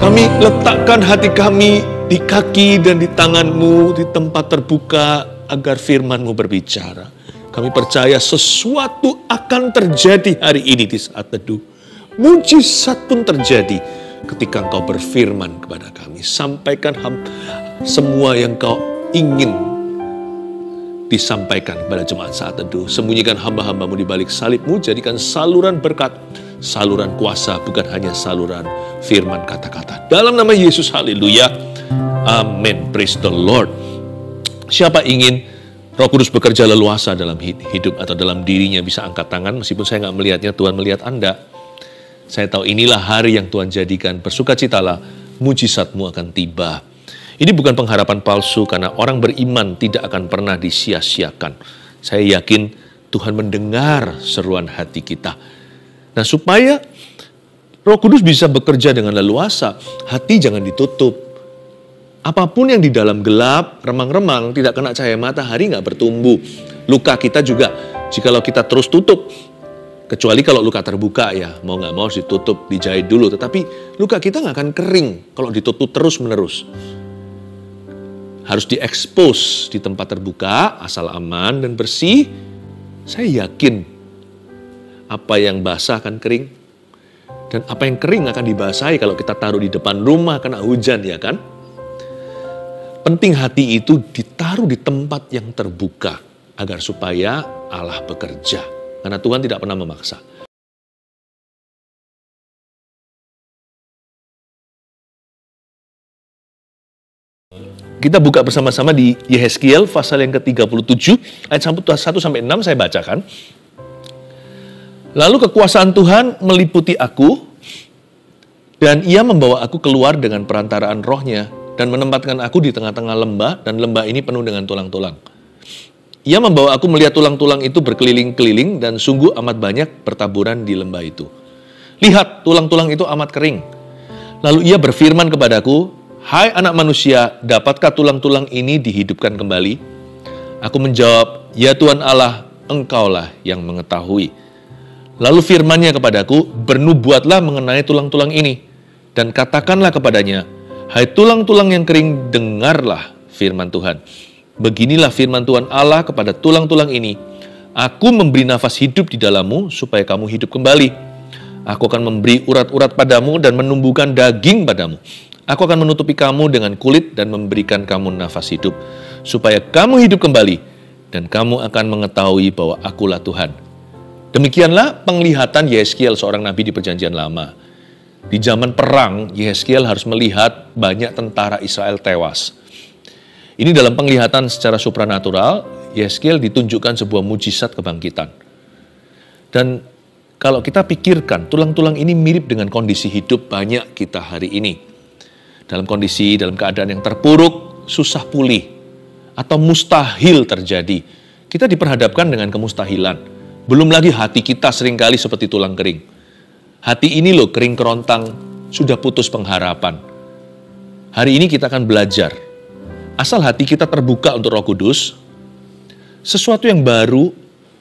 Kami letakkan hati kami di kaki dan di tangan-Mu, di tempat terbuka, agar firman-Mu berbicara. Kami percaya sesuatu akan terjadi hari ini di saat teduh. Mujizat pun terjadi ketika Engkau berfirman kepada kami. Sampaikan semua yang Kau ingin disampaikan kepada jemaat saat teduh. Sembunyikan hamba-hamba-Mu di balik salib-Mu, jadikan saluran berkat, saluran kuasa, bukan hanya saluran firman kata-kata. Dalam nama Yesus, haleluya. Amin. Praise the Lord. Siapa ingin Roh Kudus bekerja leluasa dalam hidup atau dalam dirinya, bisa angkat tangan. Meskipun saya nggak melihatnya, Tuhan melihat Anda. Saya tahu inilah hari yang Tuhan jadikan. Bersukacitalah, mujizat-Mu akan tiba. Ini bukan pengharapan palsu, karena orang beriman tidak akan pernah disia-siakan. Saya yakin Tuhan mendengar seruan hati kita. Nah, supaya Roh Kudus bisa bekerja dengan leluasa, hati jangan ditutup. Apapun yang di dalam gelap, remang-remang, tidak kena cahaya matahari, nggak bertumbuh. Luka kita juga, jikalau kita terus tutup, kecuali kalau luka terbuka ya, mau nggak mau harus ditutup, dijahit dulu. Tetapi luka kita nggak akan kering kalau ditutup terus-menerus. Harus diekspos di tempat terbuka, asal aman dan bersih. Saya yakin apa yang basah akan kering. Dan apa yang kering akan dibasahi kalau kita taruh di depan rumah kena hujan, ya kan? Penting hati itu ditaruh di tempat yang terbuka, agar supaya Allah bekerja. Karena Tuhan tidak pernah memaksa. Kita buka bersama-sama di Yehezkiel pasal yang ke-37, ayat 1-6 saya bacakan. Lalu kekuasaan Tuhan meliputi aku, dan Ia membawa aku keluar dengan perantaraan Roh-Nya, dan menempatkan aku di tengah-tengah lembah, dan lembah ini penuh dengan tulang-tulang. Ia membawa aku melihat tulang-tulang itu berkeliling-keliling, dan sungguh amat banyak bertaburan di lembah itu. Lihat, tulang-tulang itu amat kering. Lalu Ia berfirman kepadaku, hai anak manusia, dapatkah tulang-tulang ini dihidupkan kembali? Aku menjawab, ya Tuhan Allah, Engkaulah yang mengetahui. Lalu firman-Nya kepadaku, bernubuatlah mengenai tulang-tulang ini, dan katakanlah kepadanya, hai tulang-tulang yang kering, dengarlah firman Tuhan. Beginilah firman Tuhan Allah kepada tulang-tulang ini, aku memberi nafas hidup di dalammu, supaya kamu hidup kembali. Aku akan memberi urat-urat padamu, dan menumbuhkan daging padamu. Aku akan menutupi kamu dengan kulit, dan memberikan kamu nafas hidup, supaya kamu hidup kembali, dan kamu akan mengetahui bahwa akulah Tuhan. Demikianlah penglihatan Yehezkiel, seorang nabi di Perjanjian Lama. Di zaman perang, Yehezkiel harus melihat banyak tentara Israel tewas. Ini dalam penglihatan secara supranatural, Yehezkiel ditunjukkan sebuah mujizat kebangkitan. Dan kalau kita pikirkan, tulang-tulang ini mirip dengan kondisi hidup banyak kita hari ini. Dalam keadaan yang terpuruk, susah pulih, atau mustahil terjadi. Kita diperhadapkan dengan kemustahilan. Belum lagi hati kita seringkali seperti tulang kering. Hati ini loh kering kerontang, sudah putus pengharapan. Hari ini kita akan belajar. Asal hati kita terbuka untuk Roh Kudus, sesuatu yang baru,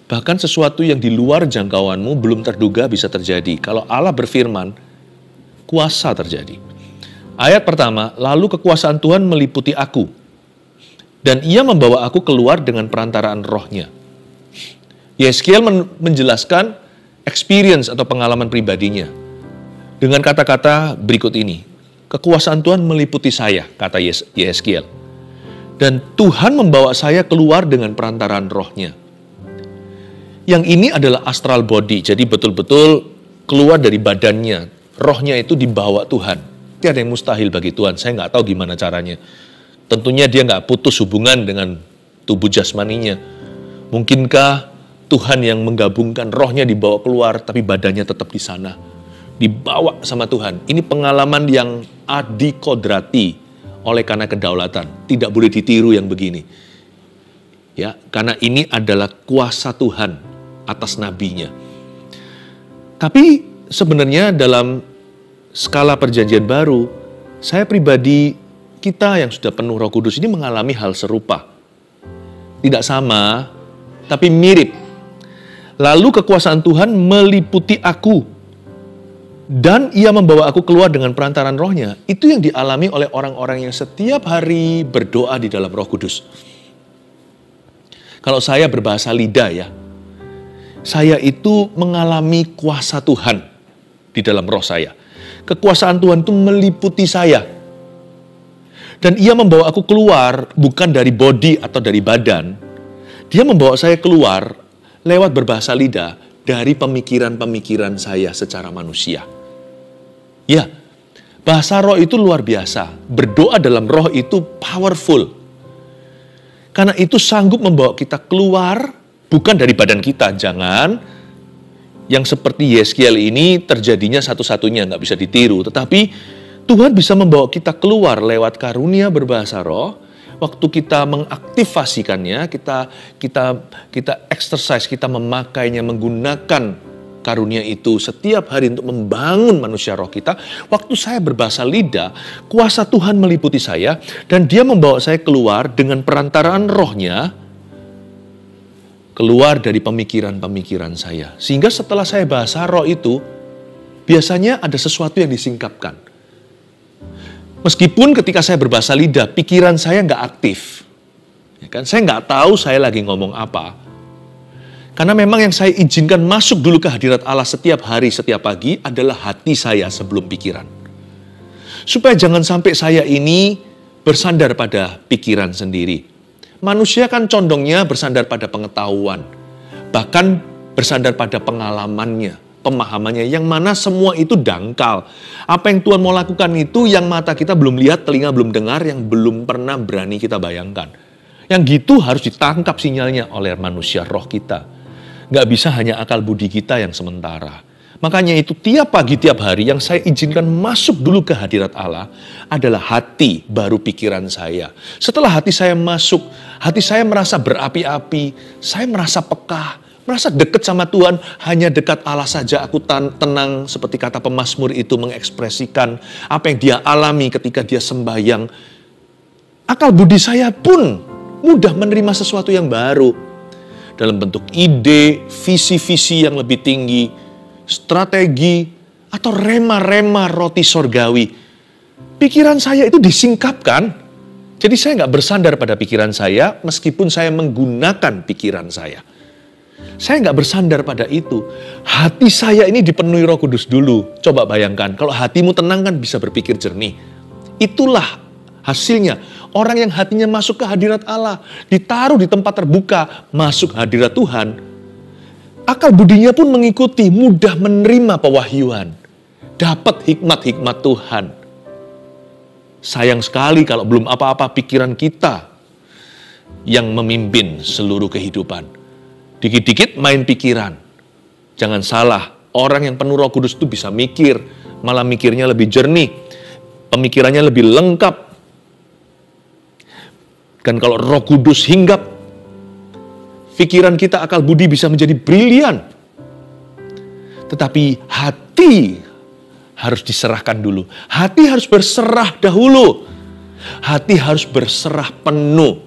bahkan sesuatu yang di luar jangkauanmu belum terduga bisa terjadi. Kalau Allah berfirman, kuasa terjadi. Ayat pertama, lalu kekuasaan Tuhan meliputi aku, dan Ia membawa aku keluar dengan perantaraan Roh-Nya. Yehezkiel menjelaskan experience atau pengalaman pribadinya dengan kata-kata berikut ini. Kekuasaan Tuhan meliputi saya, kata Yehezkiel. Dan Tuhan membawa saya keluar dengan perantaraan Roh-Nya. Yang ini adalah astral body, jadi betul-betul keluar dari badannya. Roh-Nya itu dibawa Tuhan. Tidak ada yang mustahil bagi Tuhan, saya nggak tahu gimana caranya. Tentunya dia nggak putus hubungan dengan tubuh jasmaninya. Mungkinkah Tuhan yang menggabungkan Roh-Nya dibawa keluar, tapi badannya tetap di sana. Dibawa sama Tuhan. Ini pengalaman yang adikodrati oleh karena kedaulatan. Tidak boleh ditiru yang begini. Ya, karena ini adalah kuasa Tuhan atas nabinya. Tapi sebenarnya dalam skala perjanjian baru, saya pribadi, kita yang sudah penuh Roh Kudus ini mengalami hal serupa. Tidak sama, tapi mirip. Lalu kekuasaan Tuhan meliputi aku. Dan ia membawa aku keluar dengan perantaran rohnya. Itu yang dialami oleh orang-orang yang setiap hari berdoa di dalam Roh Kudus. Kalau saya berbahasa lidah ya, saya itu mengalami kuasa Tuhan di dalam roh saya. Kekuasaan Tuhan itu meliputi saya. Dan ia membawa aku keluar bukan dari body atau dari badan. Dia membawa saya keluar lewat berbahasa lidah dari pemikiran-pemikiran saya secara manusia. Ya, bahasa roh itu luar biasa. Berdoa dalam roh itu powerful. Karena itu sanggup membawa kita keluar, bukan dari badan kita. Jangan, yang seperti Yeskiel ini terjadinya satu-satunya, nggak bisa ditiru. Tetapi Tuhan bisa membawa kita keluar lewat karunia berbahasa roh. Waktu kita mengaktifasikannya, kita exercise, kita memakainya, menggunakan karunia itu setiap hari untuk membangun manusia roh kita. Waktu saya berbahasa lidah, kuasa Tuhan meliputi saya dan dia membawa saya keluar dengan perantaraan rohnya, keluar dari pemikiran-pemikiran saya. Sehingga setelah saya bahasa roh itu, biasanya ada sesuatu yang disingkapkan. Meskipun ketika saya berbahasa lidah, pikiran saya nggak aktif. Ya kan? Saya nggak tahu saya lagi ngomong apa. Karena memang yang saya izinkan masuk dulu ke hadirat Allah setiap hari, setiap pagi adalah hati saya sebelum pikiran. Supaya jangan sampai saya ini bersandar pada pikiran sendiri. Manusia kan condongnya bersandar pada pengetahuan. Bahkan bersandar pada pengalamannya, pemahamannya. Yang mana semua itu dangkal. Apa yang Tuhan mau lakukan itu yang mata kita belum lihat, telinga belum dengar, yang belum pernah berani kita bayangkan. Yang gitu harus ditangkap sinyalnya oleh manusia roh kita. Nggak bisa hanya akal budi kita yang sementara. Makanya itu tiap pagi, tiap hari yang saya izinkan masuk dulu ke hadirat Allah adalah hati baru pikiran saya. Setelah hati saya masuk, hati saya merasa berapi-api, saya merasa peka, merasa dekat sama Tuhan. Hanya dekat Allah saja aku tenang, seperti kata pemazmur itu mengekspresikan apa yang dia alami ketika dia sembahyang. Akal budi saya pun mudah menerima sesuatu yang baru. Dalam bentuk ide, visi-visi yang lebih tinggi, strategi, atau rema-rema roti sorgawi. Pikiran saya itu disingkapkan. Jadi saya nggak bersandar pada pikiran saya, meskipun saya menggunakan pikiran saya. Saya nggak bersandar pada itu. Hati saya ini dipenuhi Roh Kudus dulu. Coba bayangkan, kalau hatimu tenang kan bisa berpikir jernih. Itulah hasilnya. Orang yang hatinya masuk ke hadirat Allah, ditaruh di tempat terbuka, masuk hadirat Tuhan, akal budinya pun mengikuti, mudah menerima pewahyuan, dapat hikmat-hikmat Tuhan. Sayang sekali kalau belum apa-apa pikiran kita yang memimpin seluruh kehidupan. Dikit-dikit main pikiran. Jangan salah, orang yang penuh Roh Kudus itu bisa mikir, malah mikirnya lebih jernih, pemikirannya lebih lengkap. Dan kalau Roh Kudus hinggap, pikiran kita, akal budi bisa menjadi brilian. Tetapi hati harus diserahkan dulu. Hati harus berserah dahulu. Hati harus berserah penuh.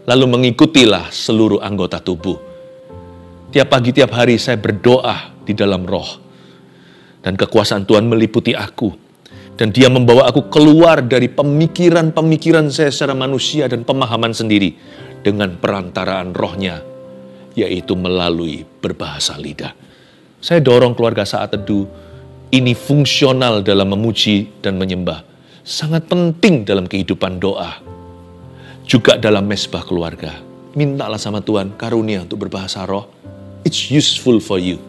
Lalu mengikutilah seluruh anggota tubuh. Tiap pagi, tiap hari saya berdoa di dalam roh. Dan kekuasaan Tuhan meliputi aku. Dan dia membawa aku keluar dari pemikiran-pemikiran saya secara manusia dan pemahaman sendiri. Dengan perantaraan rohnya, yaitu melalui berbahasa lidah. Saya dorong keluarga Saat Teduh, ini fungsional dalam memuji dan menyembah. Sangat penting dalam kehidupan doa. Juga dalam mesbah keluarga. Mintalah sama Tuhan karunia untuk berbahasa roh. It's useful for you.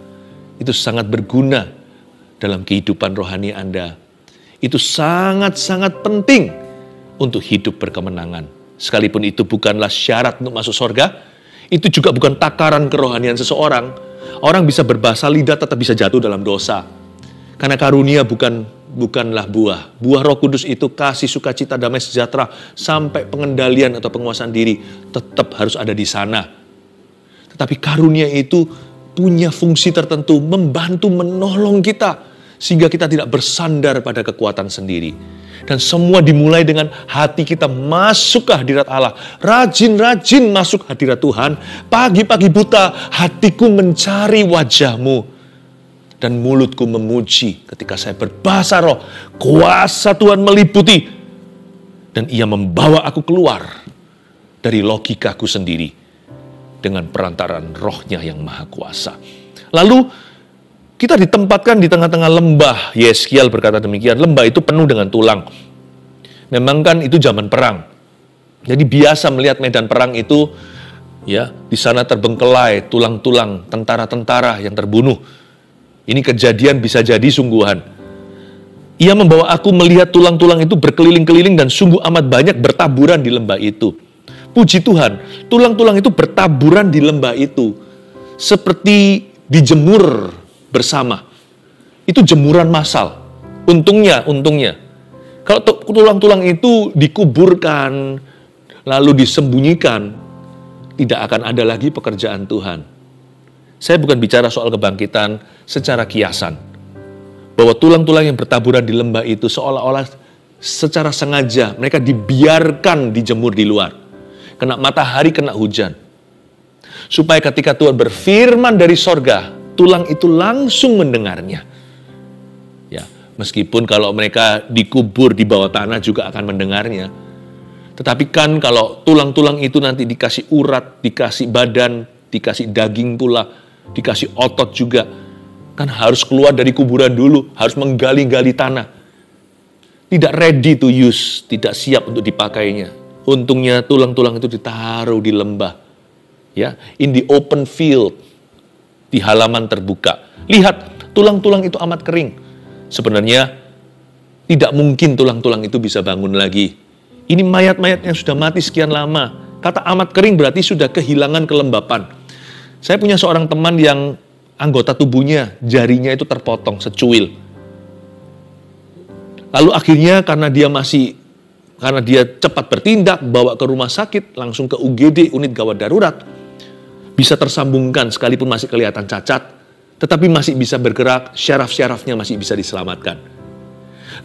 Itu sangat berguna dalam kehidupan rohani Anda. Itu sangat-sangat penting untuk hidup berkemenangan. Sekalipun itu bukanlah syarat untuk masuk surga, itu juga bukan takaran kerohanian seseorang. Orang bisa berbahasa lidah tetap bisa jatuh dalam dosa. Karena karunia bukanlah buah. Buah Roh Kudus itu kasih, sukacita, damai, sejahtera, sampai pengendalian atau penguasaan diri tetap harus ada di sana. Tetapi karunia itu punya fungsi tertentu, membantu, menolong kita. Sehingga kita tidak bersandar pada kekuatan sendiri. Dan semua dimulai dengan hati kita masuk ke hadirat Allah. Rajin-rajin masuk hadirat Tuhan. Pagi-pagi buta, hatiku mencari wajah-Mu. dan mulutku memuji ketika saya berbahasa roh. Kuasa Tuhan meliputi dan ia membawa aku keluar dari logikaku sendiri dengan perantaran rohnya yang maha kuasa. Lalu kita ditempatkan di tengah-tengah lembah. Yeskiel berkata demikian, lembah itu penuh dengan tulang. Memang kan itu zaman perang. Jadi biasa melihat medan perang itu, ya, di sana terbengkelai tulang-tulang tentara-tentara yang terbunuh. Ini kejadian bisa jadi sungguhan. Ia membawa aku melihat tulang-tulang itu berkeliling-keliling dan sungguh amat banyak bertaburan di lembah itu. Puji Tuhan, tulang-tulang itu bertaburan di lembah itu. Seperti dijemur bersama. Itu jemuran massal. Untungnya. Kalau tulang-tulang itu dikuburkan, lalu disembunyikan, tidak akan ada lagi pekerjaan Tuhan. Saya bukan bicara soal kebangkitan secara kiasan. Bahwa tulang-tulang yang bertaburan di lembah itu seolah-olah secara sengaja mereka dibiarkan dijemur di luar. Kena matahari, kena hujan. Supaya ketika Tuhan berfirman dari sorga, tulang itu langsung mendengarnya. Ya, meskipun kalau mereka dikubur di bawah tanah juga akan mendengarnya. Tetapi kan kalau tulang-tulang itu nanti dikasih urat, dikasih badan, dikasih daging pula, dikasih otot juga, kan harus keluar dari kuburan dulu, harus menggali-gali tanah. Tidak ready to use, tidak siap untuk dipakainya. Untungnya tulang-tulang itu ditaruh di lembah, ya, in the open field, di halaman terbuka. Lihat, tulang-tulang itu amat kering. Sebenarnya tidak mungkin tulang-tulang itu bisa bangun lagi. Ini mayat-mayat yang sudah mati sekian lama. Kata amat kering berarti sudah kehilangan kelembapan. Saya punya seorang teman yang anggota tubuhnya, jarinya itu terpotong, secuil. Lalu akhirnya karena dia cepat bertindak, bawa ke rumah sakit, langsung ke UGD, unit gawat darurat, bisa tersambungkan sekalipun masih kelihatan cacat, tetapi masih bisa bergerak, syaraf-syarafnya masih bisa diselamatkan.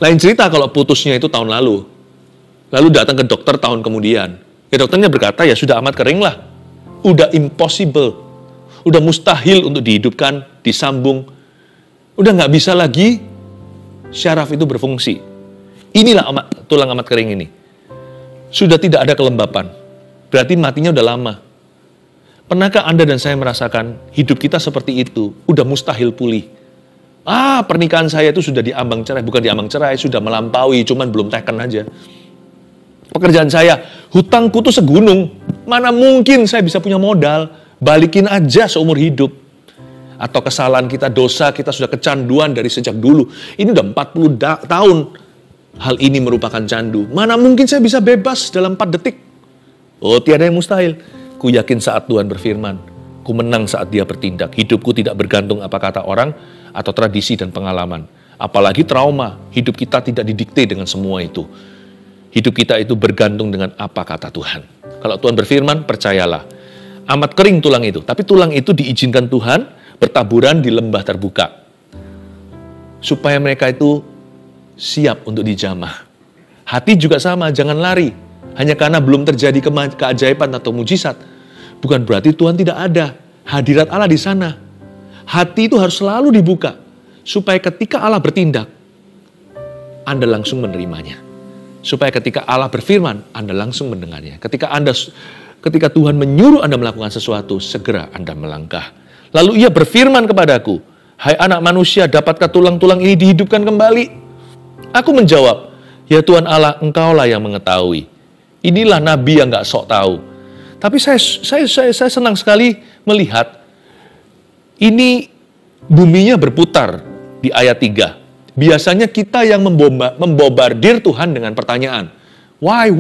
Lain cerita kalau putusnya itu tahun lalu datang ke dokter tahun kemudian. Ya dokternya berkata, ya sudah amat kering lah. Udah impossible. Udah mustahil untuk dihidupkan, disambung. Udah nggak bisa lagi syaraf itu berfungsi. Inilah tulang amat kering ini. Sudah tidak ada kelembapan. Berarti matinya udah lama. Pernahkah Anda dan saya merasakan hidup kita seperti itu? Udah mustahil pulih. Pernikahan saya itu sudah diambang cerai. Bukan diambang cerai, sudah melampaui, cuman belum teken aja. Pekerjaan saya, hutangku tuh segunung. Mana mungkin saya bisa punya modal, balikin aja seumur hidup. Atau kesalahan kita, dosa kita sudah kecanduan dari sejak dulu. Ini udah 40 tahun. Hal ini merupakan candu. Mana mungkin saya bisa bebas dalam 4 detik. Oh, tiada yang mustahil. Ku yakin saat Tuhan berfirman, ku menang saat Dia bertindak. Hidupku tidak bergantung apa kata orang atau tradisi dan pengalaman. Apalagi trauma, hidup kita tidak didikte dengan semua itu. Hidup kita itu bergantung dengan apa kata Tuhan. Kalau Tuhan berfirman, percayalah. Amat kering tulang itu. Tapi tulang itu diizinkan Tuhan bertaburan di lembah terbuka. Supaya mereka itu siap untuk dijamah. Hati juga sama, jangan lari. Hanya karena belum terjadi keajaiban atau mujizat. Bukan berarti Tuhan tidak ada. Hadirat Allah di sana. Hati itu harus selalu dibuka. Supaya ketika Allah bertindak, Anda langsung menerimanya. Supaya ketika Allah berfirman, Anda langsung mendengarnya. Ketika Tuhan menyuruh Anda melakukan sesuatu, segera Anda melangkah. Lalu Ia berfirman kepadaku, hai anak manusia, dapatkah tulang-tulang ini dihidupkan kembali? Aku menjawab, ya Tuhan Allah, Engkaulah yang mengetahui. Inilah nabi yang gak sok tahu. Tapi saya senang sekali melihat, ini buminya berputar di ayat 3. Biasanya kita yang membobardir Tuhan dengan pertanyaan. Why,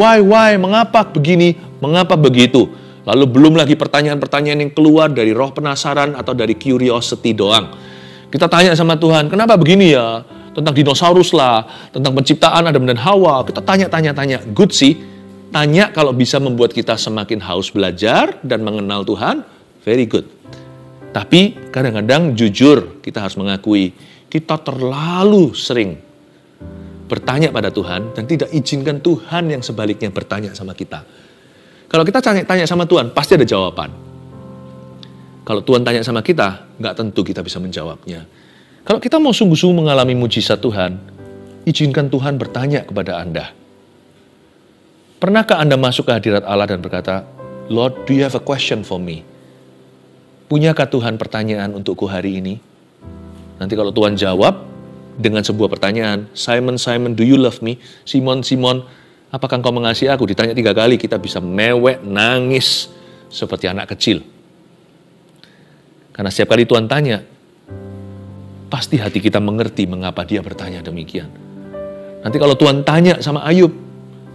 mengapa begini, mengapa begitu? Lalu belum lagi pertanyaan-pertanyaan yang keluar dari roh penasaran atau dari curiosity doang. Kita tanya sama Tuhan, kenapa begini ya? Tentang dinosaurus lah, tentang penciptaan Adam dan Hawa. Kita tanya. Good sih, tanya kalau bisa membuat kita semakin haus belajar dan mengenal Tuhan, very good. Tapi kadang-kadang jujur kita harus mengakui, kita terlalu sering bertanya pada Tuhan dan tidak izinkan Tuhan yang sebaliknya bertanya sama kita. Kalau kita tanya sama Tuhan, pasti ada jawaban. Kalau Tuhan tanya sama kita, nggak tentu kita bisa menjawabnya. Kalau kita mau sungguh-sungguh mengalami mujizat Tuhan, izinkan Tuhan bertanya kepada Anda. Pernahkah Anda masuk ke hadirat Allah dan berkata, Lord, do you have a question for me? Punyakah Tuhan pertanyaan untukku hari ini? Nanti kalau Tuhan jawab dengan sebuah pertanyaan, Simon, Simon, do you love me? Simon, Simon, apakah engkau mengasihi aku? Ditanya 3 kali, kita bisa mewek, nangis, seperti anak kecil. Karena setiap kali Tuhan tanya, pasti hati kita mengerti mengapa dia bertanya demikian. Nanti kalau Tuhan tanya sama Ayub,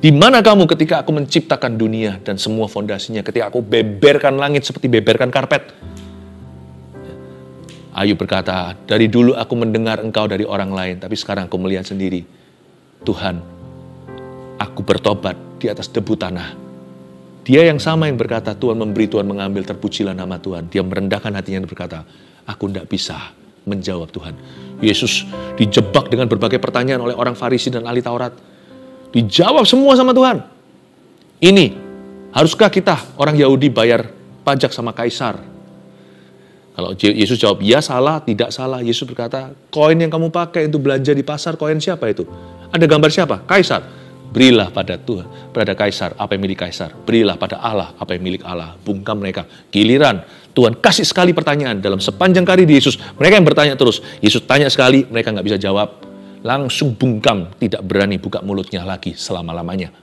di mana kamu ketika aku menciptakan dunia dan semua fondasinya, ketika aku beberkan langit seperti beberkan karpet? Ayub berkata, dari dulu aku mendengar engkau dari orang lain, tapi sekarang aku melihat sendiri. Tuhan, aku bertobat di atas debu tanah. Dia yang sama yang berkata, Tuhan memberi, Tuhan mengambil, terpujilah nama Tuhan. Dia merendahkan hatinya dan berkata, aku tidak bisa menjawab Tuhan. Yesus dijebak dengan berbagai pertanyaan oleh orang Farisi dan ahli Taurat. Dijawab semua sama Tuhan. Ini, haruskah kita orang Yahudi bayar pajak sama Kaisar? Kalau Yesus jawab, ya salah, tidak salah. Yesus berkata, koin yang kamu pakai untuk belanja di pasar, koin siapa itu? Ada gambar siapa? Kaisar. Berilah pada Tuhan, pada Kaisar apa yang milik Kaisar. Berilah pada Allah apa yang milik Allah. Bungkam mereka. Giliran Tuhan kasih sekali pertanyaan dalam sepanjang karir Yesus. Mereka yang bertanya terus. Yesus tanya sekali, mereka nggak bisa jawab. Langsung bungkam, tidak berani buka mulutnya lagi selama-lamanya.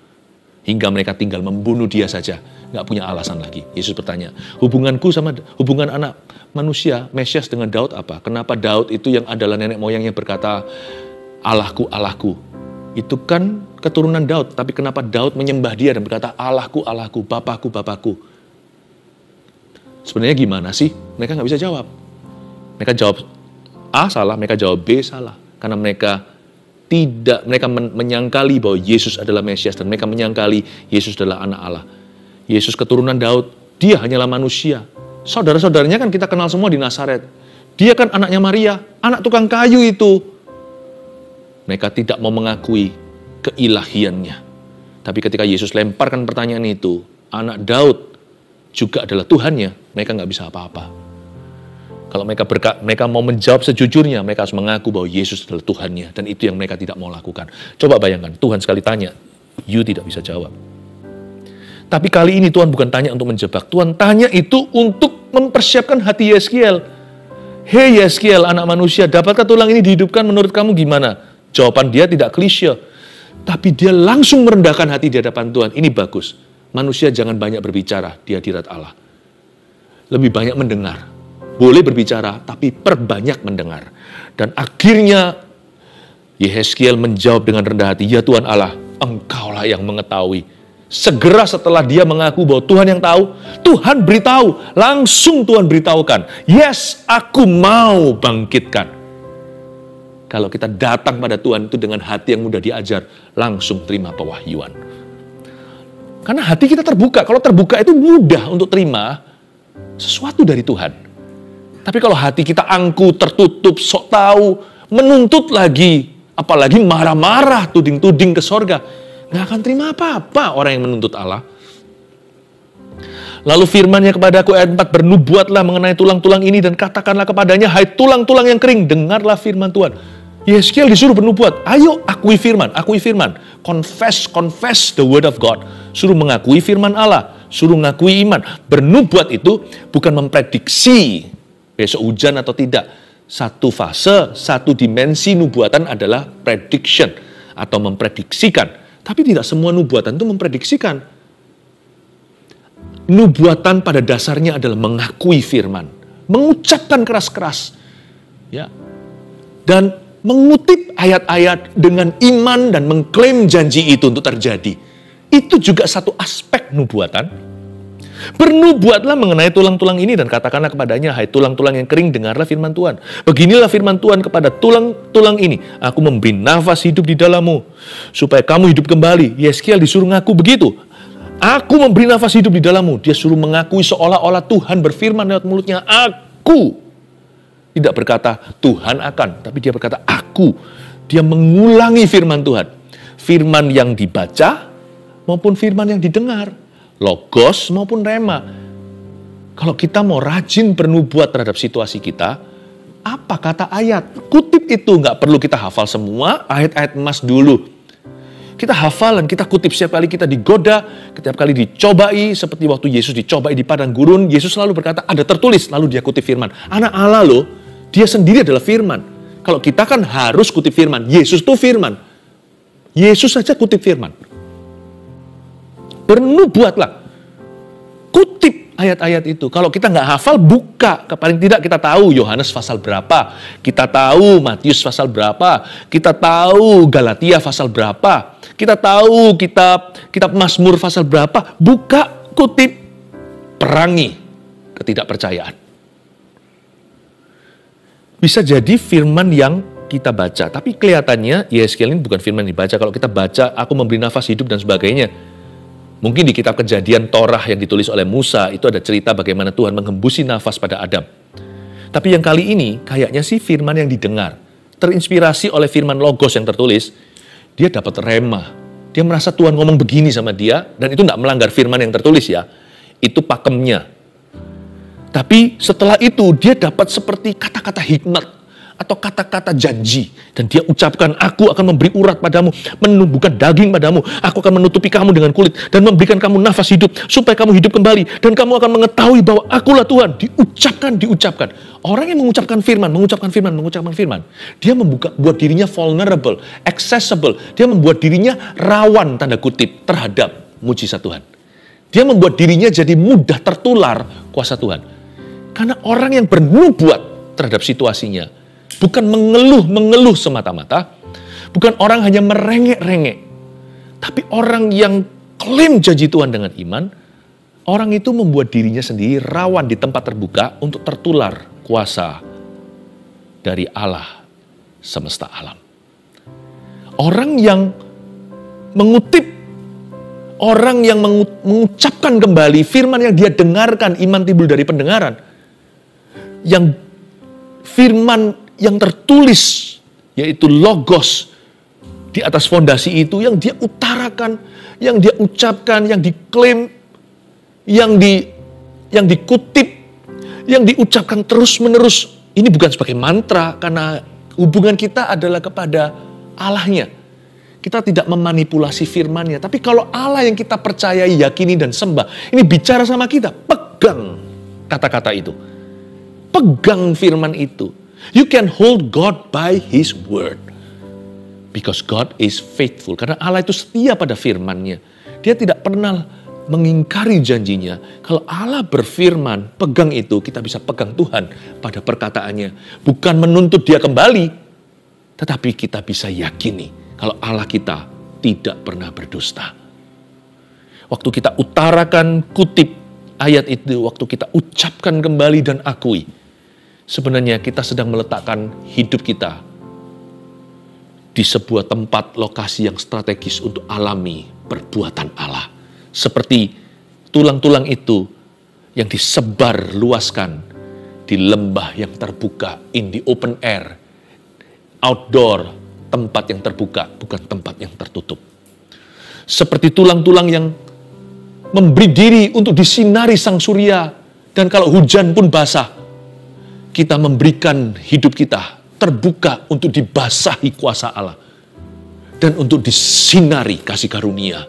Hingga mereka tinggal membunuh dia saja. Nggak punya alasan lagi. Yesus bertanya, hubungan anak manusia, Mesias dengan Daud apa? Kenapa Daud itu yang adalah nenek moyangnya berkata, Allahku, Allahku. Itu kan keturunan Daud. Tapi kenapa Daud menyembah dia dan berkata, Allahku, Allahku, Bapakku, Bapakku. Sebenarnya gimana sih? Mereka nggak bisa jawab. Mereka jawab A salah, mereka jawab B salah. Karena mereka menyangkali bahwa Yesus adalah Mesias dan mereka menyangkali Yesus adalah anak Allah. Yesus keturunan Daud, dia hanyalah manusia. Saudara-saudaranya kan kita kenal semua di Nazaret. Dia kan anaknya Maria, anak tukang kayu itu. Mereka tidak mau mengakui keilahiannya. Tapi ketika Yesus lemparkan pertanyaan itu, anak Daud juga adalah Tuhannya, mereka nggak bisa apa-apa. Kalau mereka mau menjawab sejujurnya, mereka harus mengaku bahwa Yesus adalah Tuhannya. Dan itu yang mereka tidak mau lakukan. Coba bayangkan, Tuhan sekali tanya, you tidak bisa jawab. Tapi kali ini Tuhan bukan tanya untuk menjebak. Tuhan tanya itu untuk mempersiapkan hati Yeskiel. Hei Yeskiel, anak manusia, dapatkah tulang ini dihidupkan menurut kamu gimana? Jawaban dia tidak klise. Tapi dia langsung merendahkan hati di hadapan Tuhan. Ini bagus. Manusia jangan banyak berbicara di hadirat Allah. Lebih banyak mendengar. Boleh berbicara, tapi perbanyak mendengar. Dan akhirnya, Yeskiel menjawab dengan rendah hati, ya Tuhan Allah, Engkaulah yang mengetahui. Segera setelah dia mengaku bahwa Tuhan yang tahu, Tuhan beritahu. Langsung Tuhan beritahukan, yes, aku mau bangkitkan. Kalau kita datang pada Tuhan itu dengan hati yang mudah diajar, langsung terima pewahyuan. Karena hati kita terbuka. Kalau terbuka itu mudah untuk terima sesuatu dari Tuhan. Tapi kalau hati kita angku, tertutup, sok tahu, menuntut lagi, apalagi marah-marah, tuding-tuding ke sorga, nggak akan terima apa-apa orang yang menuntut Allah. Lalu firman-Nya kepadaku ayat 4, bernubuatlah mengenai tulang-tulang ini dan katakanlah kepadanya, hai tulang-tulang yang kering, dengarlah firman Tuhan. Yeskiel disuruh bernubuat, ayo akui firman. Confess the word of God. Suruh mengakui firman Allah, suruh mengakui iman. Bernubuat itu bukan memprediksi besok hujan atau tidak. Satu fase, satu dimensi nubuatan adalah prediction atau memprediksikan. Tapi tidak semua nubuatan itu memprediksikan. Nubuatan pada dasarnya adalah mengakui firman, mengucapkan keras-keras, ya, dan mengutip ayat-ayat dengan iman dan mengklaim janji itu untuk terjadi. Itu juga satu aspek nubuatan. Bernubuatlah mengenai tulang-tulang ini dan katakanlah kepadanya, hai tulang-tulang yang kering, dengarlah firman Tuhan. Beginilah firman Tuhan kepada tulang-tulang ini, aku memberi nafas hidup di dalammu, supaya kamu hidup kembali. Yeskiel disuruh ngaku begitu. Aku memberi nafas hidup di dalammu. Dia suruh mengakui seolah-olah Tuhan berfirman lewat mulutnya, aku. Tidak berkata Tuhan akan, tapi dia berkata aku. Dia mengulangi firman Tuhan. Firman yang dibaca maupun firman yang didengar. Logos maupun rema. Kalau kita mau rajin bernubuat terhadap situasi kita, apa kata ayat. Kutip itu nggak perlu kita hafal semua ayat-ayat emas dulu. Kita hafal dan kita kutip setiap kali kita digoda, setiap kali dicobai, seperti waktu Yesus dicobai di padang gurun, Yesus selalu berkata, ada tertulis, lalu dia kutip firman. Anak Allah loh, dia sendiri adalah firman. Kalau kita kan harus kutip firman, Yesus tuh firman. Yesus saja kutip firman. Bernubuatlah. Kutip ayat-ayat itu. Kalau kita nggak hafal, buka. Paling tidak kita tahu Yohanes pasal berapa. Kita tahu Matius pasal berapa. Kita tahu Galatia pasal berapa. Kita tahu kitab Mazmur pasal berapa. Buka, kutip, perangi ketidakpercayaan. Bisa jadi firman yang kita baca. Tapi kelihatannya, Yeskiel ini bukan firman yang dibaca. Kalau kita baca, aku memberi nafas hidup dan sebagainya. Mungkin di kitab Kejadian Torah yang ditulis oleh Musa, itu ada cerita bagaimana Tuhan menghembusi nafas pada Adam. Tapi yang kali ini, kayaknya sih firman yang didengar. Terinspirasi oleh firman Logos yang tertulis, dia dapat rema. Dia merasa Tuhan ngomong begini sama dia, dan itu tidak melanggar firman yang tertulis ya. Itu pakemnya. Tapi setelah itu, dia dapat seperti kata-kata hikmat, atau kata-kata janji. Dan dia ucapkan, aku akan memberi urat padamu, menumbuhkan daging padamu, aku akan menutupi kamu dengan kulit, dan memberikan kamu nafas hidup, supaya kamu hidup kembali, dan kamu akan mengetahui bahwa akulah Tuhan. Diucapkan. Orang yang mengucapkan firman, dia buat dirinya vulnerable, accessible, dia membuat dirinya rawan, tanda kutip, terhadap mujizat Tuhan. Dia membuat dirinya jadi mudah tertular kuasa Tuhan. Karena orang yang bernubuat terhadap situasinya, bukan mengeluh semata-mata, bukan orang hanya merengek-rengek, tapi orang yang klaim janji Tuhan dengan iman, orang itu membuat dirinya sendiri rawan di tempat terbuka untuk tertular kuasa dari Allah semesta alam. Orang yang mengutip, orang yang mengucapkan kembali firman yang dia dengarkan, iman timbul dari pendengaran, yang firman yang tertulis, yaitu Logos, di atas fondasi itu, yang dia utarakan, yang dia ucapkan, yang diklaim, yang dikutip, yang diucapkan terus-menerus. Ini bukan sebagai mantra, karena hubungan kita adalah kepada Allahnya. Kita tidak memanipulasi firman-Nya. Tapi kalau Allah yang kita percayai, yakini, dan sembah, ini bicara sama kita, pegang kata-kata itu. Pegang firman itu. You can hold God by His word. Because God is faithful. Karena Allah itu setia pada firman-Nya. Dia tidak pernah mengingkari janjinya. Kalau Allah berfirman, pegang itu, kita bisa pegang Tuhan pada perkataannya. Bukan menuntut dia kembali, tetapi kita bisa yakini kalau Allah kita tidak pernah berdusta. Waktu kita utarakan, kutip ayat itu, waktu kita ucapkan kembali dan akui, sebenarnya kita sedang meletakkan hidup kita di sebuah tempat lokasi yang strategis untuk alami perbuatan Allah. Seperti tulang-tulang itu yang disebar luaskan di lembah yang terbuka, in the open air, outdoor, tempat yang terbuka, bukan tempat yang tertutup. Seperti tulang-tulang yang memberi diri untuk disinari sang surya, dan kalau hujan pun basah, kita memberikan hidup kita terbuka untuk dibasahi kuasa Allah dan untuk disinari kasih karunia.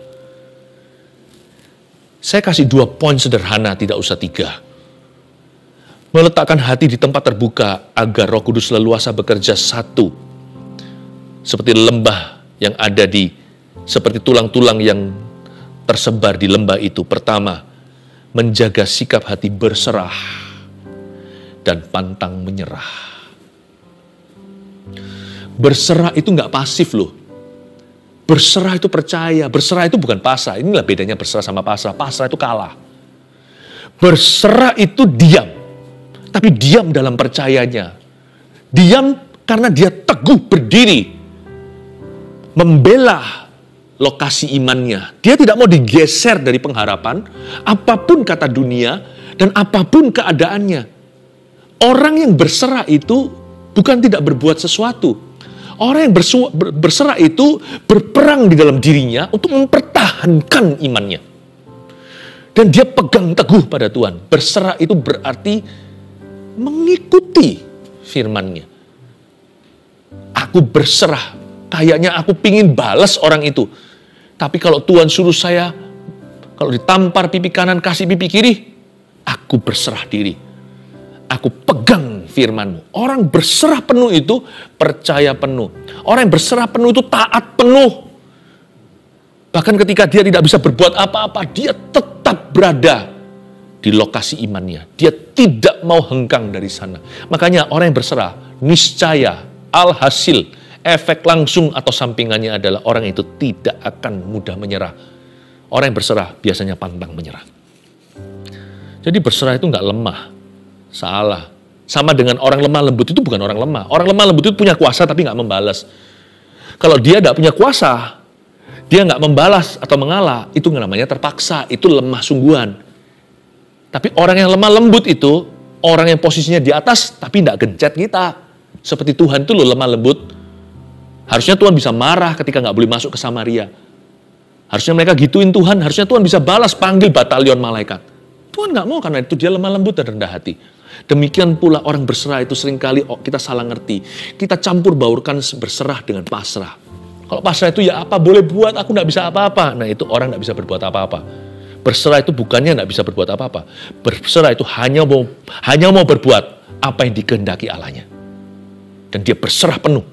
Saya kasih 2 poin sederhana, tidak usah 3. Meletakkan hati di tempat terbuka agar Roh Kudus leluasa bekerja satu. Seperti lembah yang ada seperti tulang-tulang yang tersebar di lembah itu. Pertama, menjaga sikap hati berserah dan pantang menyerah. Berserah itu nggak pasif loh. Berserah itu percaya. Berserah itu bukan pasrah. Inilah bedanya berserah sama pasrah. Pasrah itu kalah. Berserah itu diam. Tapi diam dalam percayanya. Diam karena dia teguh berdiri. Membela lokasi imannya. Dia tidak mau digeser dari pengharapan. Apapun kata dunia dan apapun keadaannya. Orang yang berserah itu bukan tidak berbuat sesuatu. Orang yang berserah itu berperang di dalam dirinya untuk mempertahankan imannya. Dan dia pegang teguh pada Tuhan. Berserah itu berarti mengikuti firman-Nya. Aku berserah, kayaknya aku pingin balas orang itu. Tapi kalau Tuhan suruh saya, kalau ditampar pipi kanan, kasih pipi kiri, aku berserah diri. Aku pegang firman-Mu. Orang berserah penuh itu percaya penuh. Orang yang berserah penuh itu taat penuh. Bahkan ketika dia tidak bisa berbuat apa-apa, dia tetap berada di lokasi imannya. Dia tidak mau hengkang dari sana. Makanya orang yang berserah, niscaya alhasil, efek langsung atau sampingannya adalah orang itu tidak akan mudah menyerah. Orang yang berserah biasanya pantang menyerah. Jadi berserah itu nggak lemah. Salah. Sama dengan orang lemah lembut itu bukan orang lemah. Orang lemah lembut itu punya kuasa tapi nggak membalas. Kalau dia nggak punya kuasa, dia nggak membalas atau mengalah, itu namanya terpaksa. Itu lemah sungguhan. Tapi orang yang lemah lembut itu, orang yang posisinya di atas tapi nggak gencet kita. Seperti Tuhan itu loh lemah lembut. Harusnya Tuhan bisa marah ketika nggak boleh masuk ke Samaria. Harusnya mereka gituin Tuhan, harusnya Tuhan bisa balas panggil batalion malaikat. Tuhan nggak mau karena itu dia lemah lembut dan rendah hati. Demikian pula orang berserah itu seringkali kita salah ngerti. Kita campur baurkan berserah dengan pasrah. Kalau pasrah itu ya apa boleh buat, aku nggak bisa apa-apa. Nah itu orang nggak bisa berbuat apa-apa. Berserah itu bukannya nggak bisa berbuat apa-apa. Berserah itu hanya mau berbuat apa yang dikehendaki Allahnya. Dan dia berserah penuh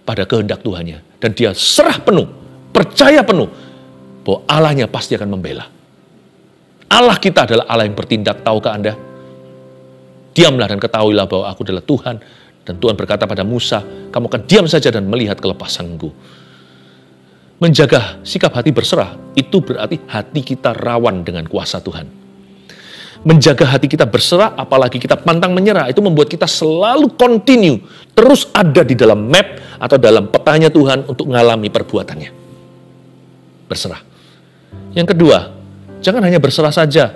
pada kehendak Tuhannya. Dan dia serah penuh, percaya penuh bahwa Allahnya pasti akan membela. Allah kita adalah Allah yang bertindak, tahukah Anda? Diamlah dan ketahuilah bahwa aku adalah Tuhan. Dan Tuhan berkata pada Musa, kamu akan diam saja dan melihat kelepasanku. Menjaga sikap hati berserah, itu berarti hati kita rawan dengan kuasa Tuhan. Menjaga hati kita berserah, apalagi kita pantang menyerah, itu membuat kita selalu continue, terus ada di dalam map atau dalam petanya Tuhan untuk mengalami perbuatannya. Berserah. Yang kedua, jangan hanya berserah saja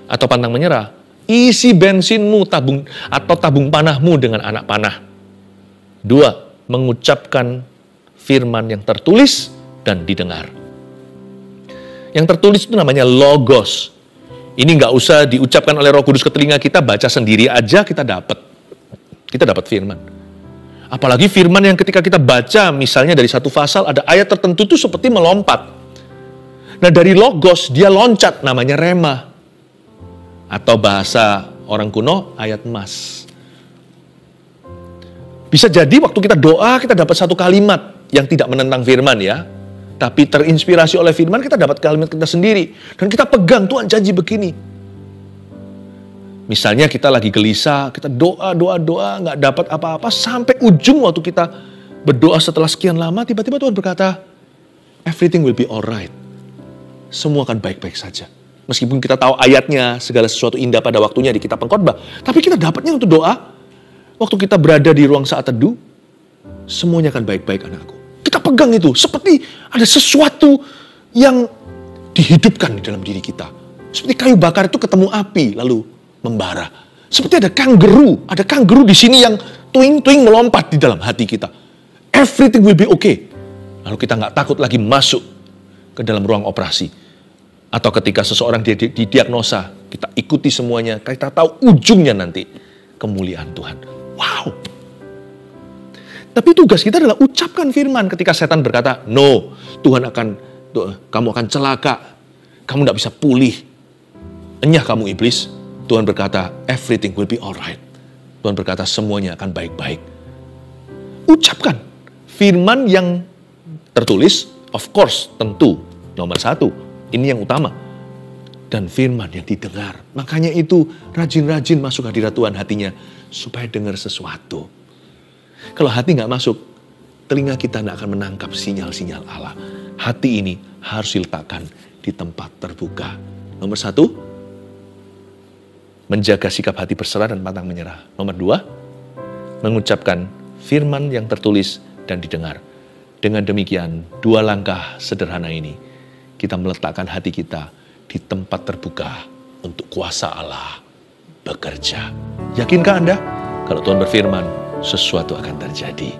atau pantang menyerah. Isi bensinmu tabung panahmu dengan anak panah. 2, mengucapkan firman yang tertulis dan didengar. Yang tertulis itu namanya logos. Ini nggak usah diucapkan oleh Roh Kudus ke telinga kita, baca sendiri aja kita dapat. Kita dapat firman. Apalagi firman yang ketika kita baca, misalnya dari satu pasal ada ayat tertentu itu seperti melompat. Nah dari logos dia loncat, namanya rema. Atau bahasa orang kuno, ayat emas. Bisa jadi waktu kita doa, kita dapat satu kalimat yang tidak menentang firman ya. Tapi terinspirasi oleh firman, kita dapat kalimat kita sendiri. Dan kita pegang, Tuhan janji begini. Misalnya kita lagi gelisah, kita doa, nggak dapat apa-apa. Sampai ujung waktu kita berdoa setelah sekian lama, tiba-tiba Tuhan berkata, everything will be alright. Semua akan baik-baik saja. Meskipun kita tahu ayatnya, segala sesuatu indah pada waktunya di kitab Pengkhotbah. Tapi kita dapatnya untuk doa. Waktu kita berada di ruang saat teduh, semuanya akan baik-baik anakku. Kita pegang itu, seperti ada sesuatu yang dihidupkan di dalam diri kita. Seperti kayu bakar itu ketemu api, lalu membara. Seperti ada kangguru di sini yang tuing-tuing melompat di dalam hati kita. Everything will be okay. Lalu kita nggak takut lagi masuk ke dalam ruang operasi. Atau ketika seseorang didiagnosa, kita ikuti semuanya, kita tahu ujungnya nanti kemuliaan Tuhan. Wow. Tapi tugas kita adalah ucapkan firman ketika setan berkata, no, kamu akan celaka, kamu tidak bisa pulih. Enyah kamu iblis. Tuhan berkata, everything will be alright. Tuhan berkata, semuanya akan baik-baik. Ucapkan firman yang tertulis, of course, tentu, nomor 1. Ini yang utama. Dan firman yang didengar. Makanya itu rajin-rajin masuk hadirat Tuhan hatinya. Supaya dengar sesuatu. Kalau hati nggak masuk, telinga kita nggak akan menangkap sinyal-sinyal Allah. Hati ini harus diletakkan di tempat terbuka. Nomor 1, menjaga sikap hati berserah dan pantang menyerah. Nomor 2, mengucapkan firman yang tertulis dan didengar. Dengan demikian, 2 langkah sederhana ini, kita meletakkan hati kita di tempat terbuka untuk kuasa Allah bekerja. Yakinkah Anda? Kalau Tuhan berfirman, sesuatu akan terjadi.